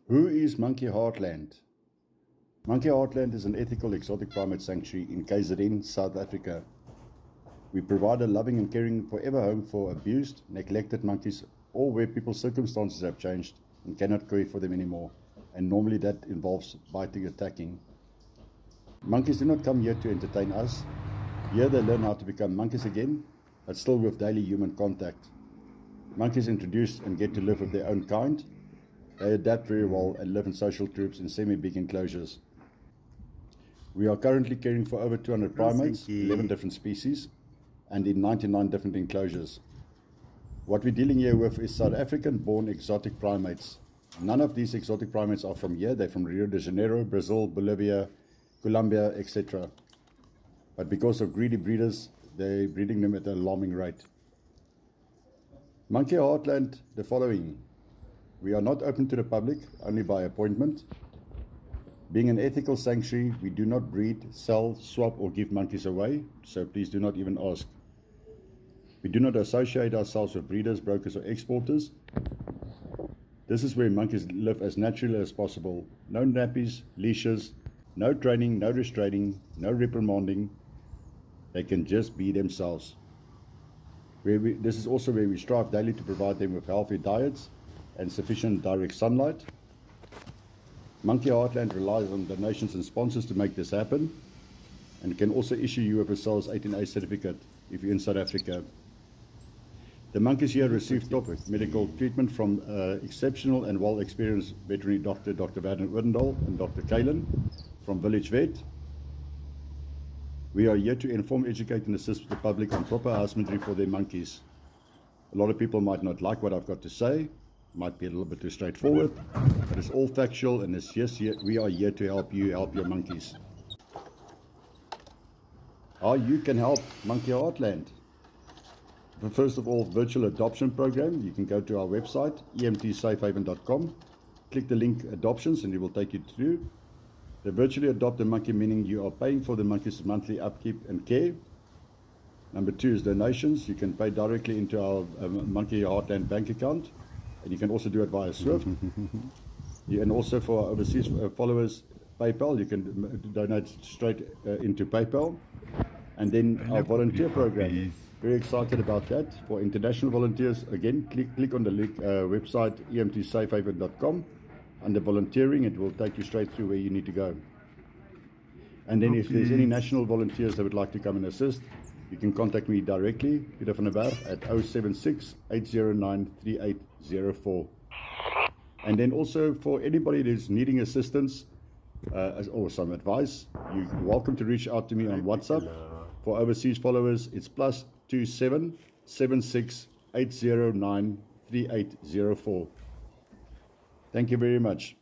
Who is Monkey Heartland? Monkey Heartland is an ethical exotic primate sanctuary in KZN, South Africa. We provide a loving and caring forever home for abused, neglected monkeys, or where people's circumstances have changed and cannot care for them anymore, and normally that involves biting, attacking. Monkeys do not come here to entertain us. Here they learn how to become monkeys again, but still with daily human contact. Monkeys introduce and get to live with their own kind. They adapt very well and live in social groups in semi-big enclosures. We are currently caring for over 200 primates, 11 different species, and in 99 different enclosures. What we're dealing here with is South African-born exotic primates. None of these exotic primates are from here. They're from Rio de Janeiro, Brazil, Bolivia, Colombia, etc. But because of greedy breeders, they're breeding them at an alarming rate. Monkey Heartland, the following. We are not open to the public, only by appointment. Being an ethical sanctuary, we do not breed, sell, swap or give monkeys away, so please do not even ask. We do not associate ourselves with breeders, brokers or exporters. This is where monkeys live as naturally as possible. No nappies, leashes, no training, no restraining, no reprimanding. They can just be themselves. This is also where we strive daily to provide them with healthy diets and sufficient direct sunlight. Monkey Heartland relies on donations and sponsors to make this happen, and can also issue you with a SARS 18A certificate if you're in South Africa. The monkeys here receive top medical treatment from exceptional and well-experienced veterinary doctor, Dr. Werner Odendaal and Dr. Kalen from Village Vet. We are here to inform, educate and assist the public on proper husbandry for their monkeys. A lot of people might not like what I've got to say, might be a little bit too straightforward, but it's all factual, and it's yes, we are here to help you help your monkeys. How you can help Monkey Heartland? First of all, virtual adoption program. You can go to our website, emtsafehaven.com, click the link adoptions and it will take you through. The virtually adopt a monkey, meaning you are paying for the monkey's monthly upkeep and care. Number 2 is donations. You can pay directly into our Monkey Heartland bank account, and you can also do it via Swift. And also for our overseas followers, PayPal, you can donate straight into PayPal. And then our volunteer program. Very excited about that. For international volunteers, again, click on the link, website emtsafehaven.com. Under volunteering, it will take you straight through where you need to go. And then if there's any national volunteers that would like to come and assist, you can contact me directly, Peter van der Berg, at 076 809 3804. And then also for anybody that's needing assistance or some advice, you're welcome to reach out to me on WhatsApp. For overseas followers, it's +27 76 809 3804. Thank you very much.